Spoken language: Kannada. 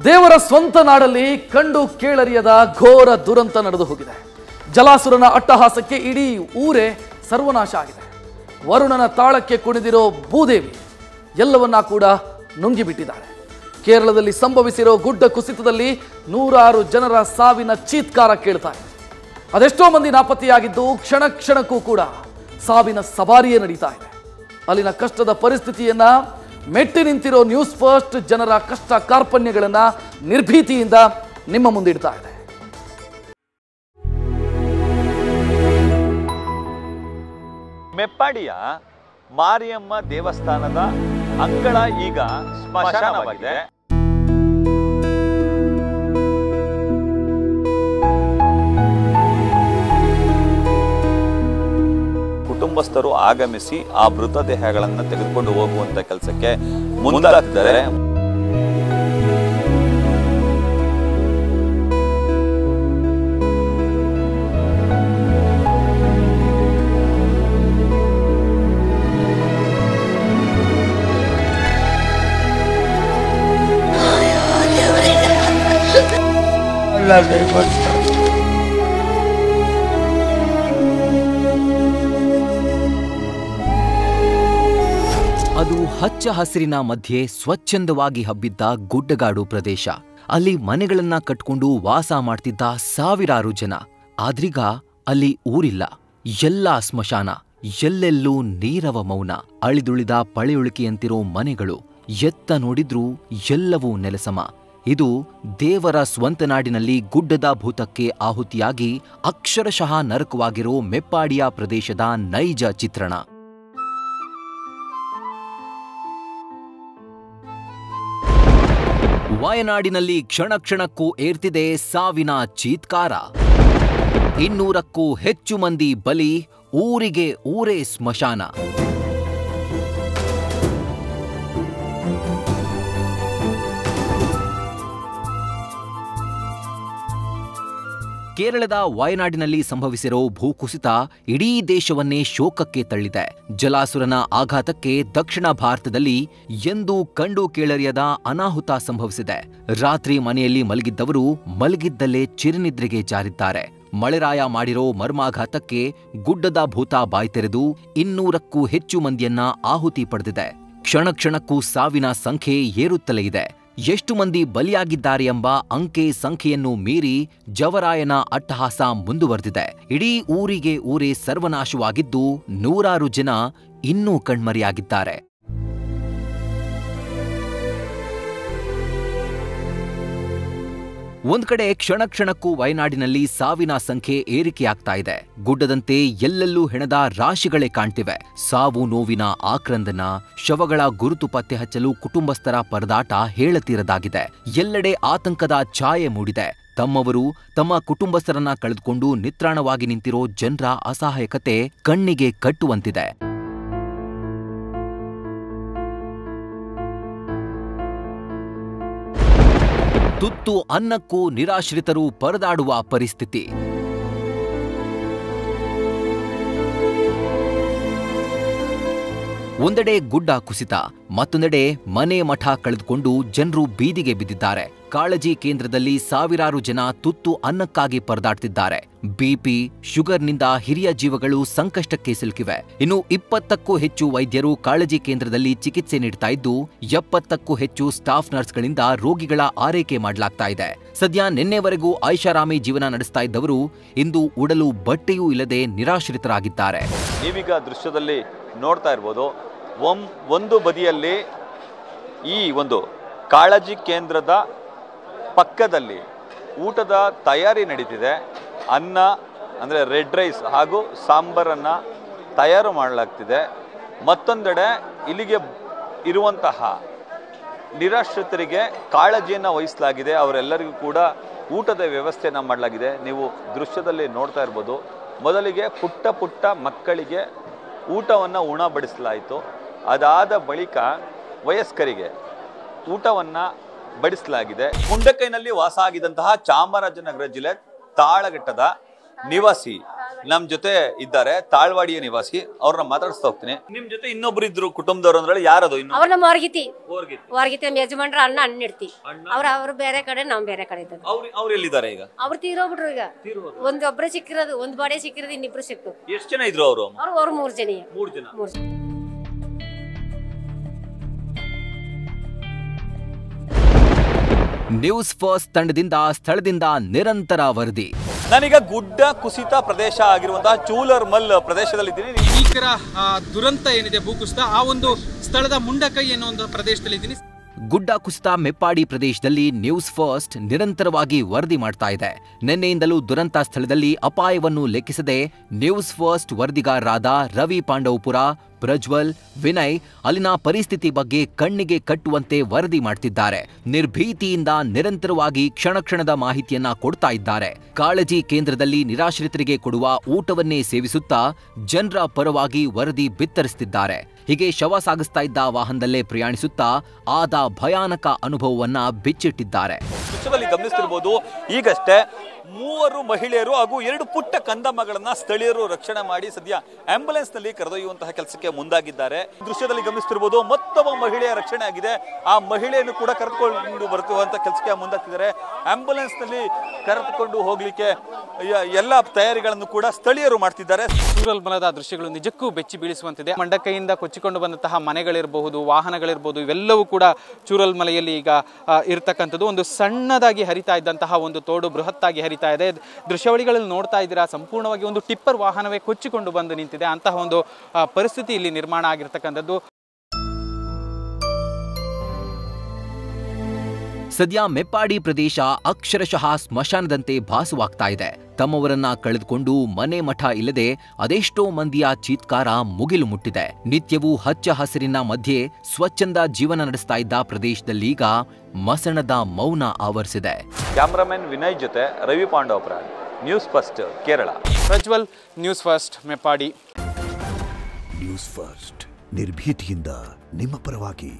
ದೇವರ ಸ್ವಂತ ನಾಡಲ್ಲಿ ಕಂಡು ಕೇಳರಿಯದ ಘೋರ ದುರಂತ ನಡೆದು ಹೋಗಿದೆ. ಜಲಾಸುರನ ಅಟ್ಟಹಾಸಕ್ಕೆ ಇಡೀ ಊರೇ ಸರ್ವನಾಶ ಆಗಿದೆ. ವರುಣನ ತಾಳಕ್ಕೆ ಕುಣಿದಿರೋ ಭೂದೇವಿ ಎಲ್ಲವನ್ನ ಕೂಡ ನುಂಗಿಬಿಟ್ಟಿದ್ದಾಳೆ. ಕೇರಳದಲ್ಲಿ ಸಂಭವಿಸಿರೋ ಗುಡ್ಡ ಕುಸಿತದಲ್ಲಿ ನೂರಾರು ಜನರ ಸಾವಿನ ಚೀತ್ಕಾರ ಕೇಳ್ತಾ ಇದೆ. ಅದೆಷ್ಟೋ ಮಂದಿ ನಾಪತ್ತೆಯಾಗಿದ್ದು ಕ್ಷಣ ಕ್ಷಣಕ್ಕೂ ಕೂಡ ಸಾವಿನ ಸವಾರಿಯೇ ನಡೀತಾ ಇದೆ. ಅಲ್ಲಿನ ಕಷ್ಟದ ಪರಿಸ್ಥಿತಿಯನ್ನ ಮೆಟ್ಟಿ ನಿಂತಿರೋ ನ್ಯೂಸ್ ಫಸ್ಟ್ ಜನರ ಕಷ್ಟ ಕಾರ್ಪಣ್ಯಗಳನ್ನ ನಿರ್ಭೀತಿಯಿಂದ ನಿಮ್ಮ ಮುಂದಿಡ್ತಾ ಇದೆ. ಮೆಪ್ಪಾಡಿಯ ಮಾರಿಯಮ್ಮ ದೇವಸ್ಥಾನದ ಅಂಗಳ ಈಗ ಸ್ಮಶಾನವಾಗಿದೆ. ಕುಟುಂಬಸ್ಥರು ಆಗಮಿಸಿ ಆ ಮೃತದೇಹಗಳನ್ನು ತೆಗೆದುಕೊಂಡು ಹೋಗುವಂತ ಕೆಲಸಕ್ಕೆ ಮುಂದಾಗ್ತಾರೆ. ಅದು ಹಚ್ಚ ಹಸಿರಿನ ಮಧ್ಯೆ ಸ್ವಚ್ಛಂದವಾಗಿ ಹಬ್ಬಿದ್ದ ಗುಡ್ಡಗಾಡು ಪ್ರದೇಶ. ಅಲ್ಲಿ ಮನೆಗಳನ್ನ ಕಟ್ಕೊಂಡು ವಾಸ ಮಾಡ್ತಿದ್ದ ಸಾವಿರಾರು ಜನ. ಆದ್ರೀಗ ಅಲ್ಲಿ ಊರಿಲ್ಲ, ಎಲ್ಲಾ ಸ್ಮಶಾನ, ಎಲ್ಲೆಲ್ಲೂ ನೀರವ ಮೌನ. ಅಳಿದುಳಿದ ಪಳೆಯುಳಿಕೆಯಂತಿರೋ ಮನೆಗಳು, ಎತ್ತ ನೋಡಿದ್ರೂ ಎಲ್ಲವೂ ನೆಲಸಮ. ಇದು ದೇವರ ಸ್ವಂತ ನಾಡಿನಲ್ಲಿ ಗುಡ್ಡದ ಭೂತಕ್ಕೆ ಆಹುತಿಯಾಗಿ ಅಕ್ಷರಶಃ ನರಕವಾಗಿರೋ ಮೆಪ್ಪಾಡಿಯ ಪ್ರದೇಶದ ನೈಜ ಚಿತ್ರಣ. ವಯನಾಡಿನಲ್ಲಿ ಕ್ಷಣ ಕ್ಷಣಕ್ಕೂ ಏರ್ತಿದೆ ಸಾವಿನ ಚೀತ್ಕಾರ. 200ಕ್ಕೂ ಹೆಚ್ಚು ಮಂದಿ ಬಲಿ, ಊರಿಗೆ ಊರೇ ಸ್ಮಶಾನ. ಕೇರಳದ ವಯನಾಡಿನಲ್ಲಿ ಸಂಭವಿಸಿರೋ ಭೂಕುಸಿತ ಇಡೀ ದೇಶವನ್ನೇ ಶೋಕಕ್ಕೆ ತಳ್ಳಿದೆ. ಜಲಾಸುರನ ಆಘಾತಕ್ಕೆ ದಕ್ಷಿಣ ಭಾರತದಲ್ಲಿ ಎಂದೂ ಕಂಡು ಕೇಳರಿಯದ ಅನಾಹುತ ಸಂಭವಿಸಿದೆ. ರಾತ್ರಿ ಮನೆಯಲ್ಲಿ ಮಲಗಿದ್ದವರು ಮಲಗಿದ್ದಲ್ಲೇ ಚಿರನಿದ್ರೆಗೆ ಜಾರಿದ್ದಾರೆ. ಮಳೆರಾಯ ಮಾಡಿರೋ ಮರ್ಮಾಘಾತಕ್ಕೆ ಗುಡ್ಡದ ಭೂತ ಬಾಯ್ತೆರೆದು 200ಕ್ಕೂ ಹೆಚ್ಚು ಮಂದಿಯನ್ನ ಆಹುತಿ ಪಡೆದಿದೆ. ಕ್ಷಣ ಕ್ಷಣಕ್ಕೂ ಸಾವಿನ ಸಂಖ್ಯೆ ಏರುತ್ತಲೇ ಇದೆ. ಎಷ್ಟು ಮಂದಿ ಬಲಿಯಾಗಿದ್ದಾರೆ ಎಂಬ ಅಂಕೆ ಸಂಖ್ಯೆಯನ್ನು ಮೀರಿ ಜವರಾಯನ ಅಟ್ಟಹಾಸ ಮುಂದುವರೆದಿದೆ. ಇಡೀ ಊರಿಗೆ ಊರೇ ಸರ್ವನಾಶವಾಗಿದ್ದು ನೂರಾರು ಜನ ಇನ್ನೂ ಕಣ್ಮರೆಯಾಗಿದ್ದಾರೆ. ಒಂದ್ ಕಡೆ ಕ್ಷಣ ಕ್ಷಣಕ್ಕೂ ವಯನಾಡಿನಲ್ಲಿ ಸಾವಿನ ಸಂಖ್ಯೆ ಏರಿಕೆಯಾಗ್ತಾ ಇದೆ. ಗುಡ್ಡದಂತೆ ಎಲ್ಲೆಲ್ಲೂ ಹೆಣದ ರಾಶಿಗಳೇ ಕಾಣ್ತಿವೆ. ಸಾವು ನೋವಿನ ಆಕ್ರಂದನ, ಶವಗಳ ಗುರುತು ಪತ್ತೆ ಹಚ್ಚಲು ಕುಟುಂಬಸ್ಥರ ಪರದಾಟ ಹೇಳತೀರದಾಗಿದೆ. ಎಲ್ಲೆಡೆ ಆತಂಕದ ಛಾಯೆ ಮೂಡಿದೆ. ತಮ್ಮವರು, ತಮ್ಮ ಕುಟುಂಬಸ್ಥರನ್ನ ಕಳೆದುಕೊಂಡು ನಿತ್ರಾಣವಾಗಿ ನಿಂತಿರೋ ಜನರ ಅಸಹಾಯಕತೆ ಕಣ್ಣಿಗೆ ಕಟ್ಟುವಂತಿದೆ. ತುತ್ತು ಅನ್ನಕ್ಕೂ ನಿರಾಶ್ರಿತರು ಪರದಾಡುವ ಪರಿಸ್ಥಿತಿ. ಒಂದೆಡೆ ಗುಡ್ಡ ಕುಸಿತ, ಮತ್ತೊಂದೆಡೆ ಮನೆ ಮಠ ಕಳೆದುಕೊಂಡು ಜನರು ಬೀದಿಗೆ ಬಿದ್ದಿದ್ದಾರೆ. ಕಾಳಜಿ ಕೇಂದ್ರದಲ್ಲಿ ಸಾವಿರಾರು ಜನ ತುತ್ತು ಅನ್ನಕ್ಕಾಗಿ ಪರದಾಡ್ತಿದ್ದಾರೆ. ಬಿಪಿ, ಶುಗರ್ನಿಂದ ಹಿರಿಯ ಜೀವಗಳು ಸಂಕಷ್ಟಕ್ಕೆ ಸಿಲುಕಿವೆ. ಇನ್ನು 20ಕ್ಕೂ ಹೆಚ್ಚು ವೈದ್ಯರು ಕಾಳಜಿ ಕೇಂದ್ರದಲ್ಲಿ ಚಿಕಿತ್ಸೆ ನೀಡ್ತಾ ಇದ್ದು 70ಕ್ಕೂ ಹೆಚ್ಚು ಸ್ಟಾಫ್ ನರ್ಸ್ಗಳಿಂದ ರೋಗಿಗಳ ಆರೈಕೆ ಮಾಡಲಾಗ್ತಾ ಇದೆ. ಸದ್ಯ ನಿನ್ನೆವರೆಗೂ ಐಷಾರಾಮಿ ಜೀವನ ನಡೆಸ್ತಾ ಇದ್ದವರು ಇಂದು ಉಡಲು ಬಟ್ಟೆಯೂ ಇಲ್ಲದೆ ನಿರಾಶ್ರಿತರಾಗಿದ್ದಾರೆ. ನೀವೀಗ ದೃಶ್ಯದಲ್ಲಿ ನೋಡ್ತಾ ಇರ್ಬೋದು, ಒಂದು ಬದಿಯಲ್ಲಿ ಈ ಒಂದು ಕಾಳಜಿ ಕೇಂದ್ರದ ಪಕ್ಕದಲ್ಲಿ ಊಟದ ತಯಾರಿ ನಡೀತಿದೆ. ಅನ್ನ ಅಂದರೆ ರೆಡ್ ರೈಸ್ ಹಾಗೂ ಸಾಂಬಾರನ್ನು ತಯಾರು ಮಾಡಲಾಗ್ತಿದೆ. ಮತ್ತೊಂದೆಡೆ ಇಲ್ಲಿಗೆ ಇರುವಂತಹ ನಿರಾಶ್ರಿತರಿಗೆ ಕಾಳಜಿಯನ್ನು ವಹಿಸಲಾಗಿದೆ. ಅವರೆಲ್ಲರಿಗೂ ಕೂಡ ಊಟದ ವ್ಯವಸ್ಥೆಯನ್ನು ಮಾಡಲಾಗಿದೆ. ನೀವು ದೃಶ್ಯದಲ್ಲಿ ನೋಡ್ತಾ ಇರ್ಬೋದು, ಮೊದಲಿಗೆ ಪುಟ್ಟ ಪುಟ್ಟ ಮಕ್ಕಳಿಗೆ ಊಟವನ್ನು ಉಣಬಡಿಸಲಾಯಿತು. ಅದಾದ ಬಳಿಕ ವಯಸ್ಕರಿಗೆ ಊಟವನ್ನು ಬಡಿಸಲಾಗಿದೆ. ಮುಂಡಕೈನಲ್ಲಿ ವಾಸ ಆಗಿದ್ದಂತಹ ಚಾಮರಾಜನಗರ ಜಿಲ್ಲೆ ತಾಳಘಟ್ಟದ ನಿವಾಸಿ ನಮ್ ಜೊತೆ ಇದ್ದಾರೆ ತಾಳ್ವಾಡಿಯ ನಿವಾಸಿ, ಅವ್ರನ್ನ ಮಾತಾಡಿಸ್ತಾ ಹೋಗ್ತೀನಿ. ನಿಮ್ ಜೊತೆ ಇನ್ನೊಬ್ರು ಇದ್ರು ಕುಟುಂಬದವ್ರು ಅಂದ್ರೆ ಯಾರದು? ಅವ್ರ ನಮ್ಮ ಹೊರಗಿತಿ ನಮ್ಮ ಯಜಮಾನ್ರ ಅಣ್ಣ ಇಡ್ತಿ ಅವ್ರು ಬೇರೆ ಕಡೆ ನಾವ್ ಬೇರೆ ಕಡೆ ಇದ್ದ. ಅವ್ರು ಎಲ್ಲಿದ್ದಾರೆ ಈಗ? ಅವ್ರು ತೀರೋಗ್ಬಿಟ್ರು. ಈಗ ಒಬ್ಬರೇ ಸಿಕ್ಕಿರೋದು, ಒಂದ್ ಬಾಡಿ ಸಿಕ್ಕಿರೋದು, ಇನ್ನಿಬ್ರು ಸಿಕ್ತು. ಎಷ್ಟು ಜನ ಇದ್ರು ಅವರು? ಅವ್ರು 3 ಜನ. ನ್ಯೂಸ್ ಫಸ್ಟ್ ತಂಡದಿಂದ ಸ್ಥಳದಿಂದ ನಿರಂತರ ವರದಿ. ನಾನೀಗ ಗುಡ್ಡ ಕುಸಿತ ಪ್ರದೇಶ ಆಗಿರುವಂತಹ ಚೂಲರ್ಮಲ್ ಪ್ರದೇಶದಲ್ಲಿದ್ದೀನಿ. ಭೀಕರ ದುರಂತ ಏನಿದೆ, ಭೂಕುಸಿತ, ಆ ಒಂದು ಸ್ಥಳದ ಮುಂಡಕೈ ಅನ್ನೋ ಒಂದು ಪ್ರದೇಶದಲ್ಲಿದ್ದೀನಿ. ಗುಡ್ಡ ಕುಸಿತ ಮೆಪ್ಪಾಡಿ ಪ್ರದೇಶದಲ್ಲಿ ನ್ಯೂಸ್ ಫಸ್ಟ್ ನಿರಂತರವಾಗಿ ವರದಿ ಮಾಡ್ತಾ ಇದೆ. ನಿನ್ನೆಯಿಂದಲೂ ದುರಂತ ಸ್ಥಳದಲ್ಲಿ ಅಪಾಯವನ್ನು ಲೆಕ್ಕಿಸದೆ ನ್ಯೂಸ್ ಫಸ್ಟ್ ವರದಿಗಾರರಾದ ರವಿ ಪಾಂಡವಪುರ, ಪ್ರಜ್ವಲ್, ವಿನಯ್ ಅಲ್ಲಿನ ಪರಿಸ್ಥಿತಿ ಬಗ್ಗೆ ಕಣ್ಣಿಗೆ ಕಟ್ಟುವಂತೆ ವರದಿ ಮಾಡ್ತಿದ್ದಾರೆ. ನಿರ್ಭೀತಿಯಿಂದ ನಿರಂತರವಾಗಿ ಕ್ಷಣದ ಮಾಹಿತಿಯನ್ನ ಕೊಡ್ತಾ ಇದ್ದಾರೆ. ಕಾಳಜಿ ಕೇಂದ್ರದಲ್ಲಿ ನಿರಾಶ್ರಿತರಿಗೆ ಕೊಡುವ ಊಟವನ್ನೇ ಸೇವಿಸುತ್ತಾ ಜನರ ಪರವಾಗಿ ವರದಿ ಬಿತ್ತರಿಸುತ್ತಿದ್ದಾರೆ. ಹೀಗೆ ಶವ ಸಾಗಿಸ್ತಾ ಇದ್ದ ವಾಹನದಲ್ಲೇ ಪ್ರಯಾಣಿಸುತ್ತಾ ಆದ ಭಯಾನಕ ಅನುಭವವನ್ನ ಬಿಚ್ಚಿಟ್ಟಿದ್ದಾರೆ. ದೃಶ್ಯದಲ್ಲಿ ಗಮನಿಸ್ತಿರಬಹುದು, ಈಗಷ್ಟೇ 3 ಮಹಿಳೆಯರು ಹಾಗೂ 2 ಪುಟ್ಟ ಕಂದಮ್ಮಗಳನ್ನ ಸ್ಥಳೀಯರು ರಕ್ಷಣೆ ಮಾಡಿ ಸದ್ಯ ಆಂಬ್ಯುಲೆನ್ಸ್ ನಲ್ಲಿ ಕರೆದೊಯ್ಯುವಂತಹ ಕೆಲಸಕ್ಕೆ ಮುಂದಾಗಿದ್ದಾರೆ. ದೃಶ್ಯದಲ್ಲಿ ಗಮನಿಸ್ತಿರಬಹುದು, ಮತ್ತೊಬ್ಬ ಮಹಿಳೆಯ ರಕ್ಷಣೆ ಆಗಿದೆ. ಆ ಮಹಿಳೆಯನ್ನು ಕೂಡ ಕರೆದುಕೊಂಡು ಬರುವಂತಹ ಕೆಲಸಕ್ಕೆ ಮುಂದಾಗ್ತಿದ್ದಾರೆ. ಆಂಬ್ಯುಲೆನ್ಸ್ ನಲ್ಲಿ ಕರೆದುಕೊಂಡು ಹೋಗ್ಲಿಕ್ಕೆ ಎಲ್ಲ ತಯಾರಿಗಳನ್ನು ಕೂಡ ಸ್ಥಳೀಯರು ಮಾಡ್ತಿದ್ದಾರೆ. ಚೂರಲ್ಮಲದ ದೃಶ್ಯಗಳು ನಿಜಕ್ಕೂ ಬೆಚ್ಚಿ ಬೀಳಿಸುವಂತಿದೆ. ಮಂಡಕೈಯಿಂದ ಕೊಚ್ಚಿಕೊಂಡು ಬಂದಂತಹ ಮನೆಗಳಿರಬಹುದು, ವಾಹನಗಳಿರಬಹುದು, ಇವೆಲ್ಲವೂ ಕೂಡ ಚೂರಲ್ಮಲೆಯಲ್ಲಿ ಈಗ ಇರತಕ್ಕಂಥದ್ದು. ಒಂದು ಸಣ್ಣದಾಗಿ ಹರಿತಾ ಇದ್ದಂತಹ ಒಂದು ತೋಡು ಬೃಹತ್ತಾಗಿ ಹರಿತಾ ಇದೆ. ದೃಶ್ಯಾವಳಿಗಳಲ್ಲಿ ನೋಡ್ತಾ ಇದ್ದೀರಾ, ಸಂಪೂರ್ಣವಾಗಿ ಒಂದು ಟಿಪ್ಪರ್ ವಾಹನವೇ ಕೊಚ್ಚಿಕೊಂಡು ಬಂದು ನಿಂತಿದೆ. ಅಂತಹ ಒಂದು ಪರಿಸ್ಥಿತಿ ಇಲ್ಲಿ ನಿರ್ಮಾಣ ಆಗಿರ್ತಕ್ಕಂಥದ್ದು. ಸದ್ಯ ಮೆಪ್ಪಾಡಿ ಪ್ರದೇಶ ಅಕ್ಷರಶಃ ಸ್ಮಶಾನದಂತೆ ಭಾಸವಾಗ್ತಾ ಇದೆ. ತಮ್ಮವರನ್ನ ಕಳೆದುಕೊಂಡು ಮನೆ ಮಠ ಇಲ್ಲದೆ ಅದೆಷ್ಟೋ ಮಂದಿಯ ಚೀತ್ಕಾರ ಮುಗಿಲು ಮುಟ್ಟಿದೆ. ನಿತ್ಯವೂ ಹಚ್ಚ ಹಸಿರಿನ ಮಧ್ಯೆ ಸ್ವಚ್ಛಂದ ಜೀವನ ನಡೆಸ್ತಾ ಇದ್ದ ಪ್ರದೇಶದಲ್ಲೀಗ ಮಸಣದ ಮೌನ ಆವರಿಸಿದೆ. ಕ್ಯಾಮರಾಮನ್ ವಿನಯ್ ಜೊತೆ Ravi Pandavapura, news first Kerala. Prajwal, news first Meppadi. News first ನಿರ್ಭೀತಿಯಿಂದ ನಿಮ್ಮ ಪರವಾಗಿ.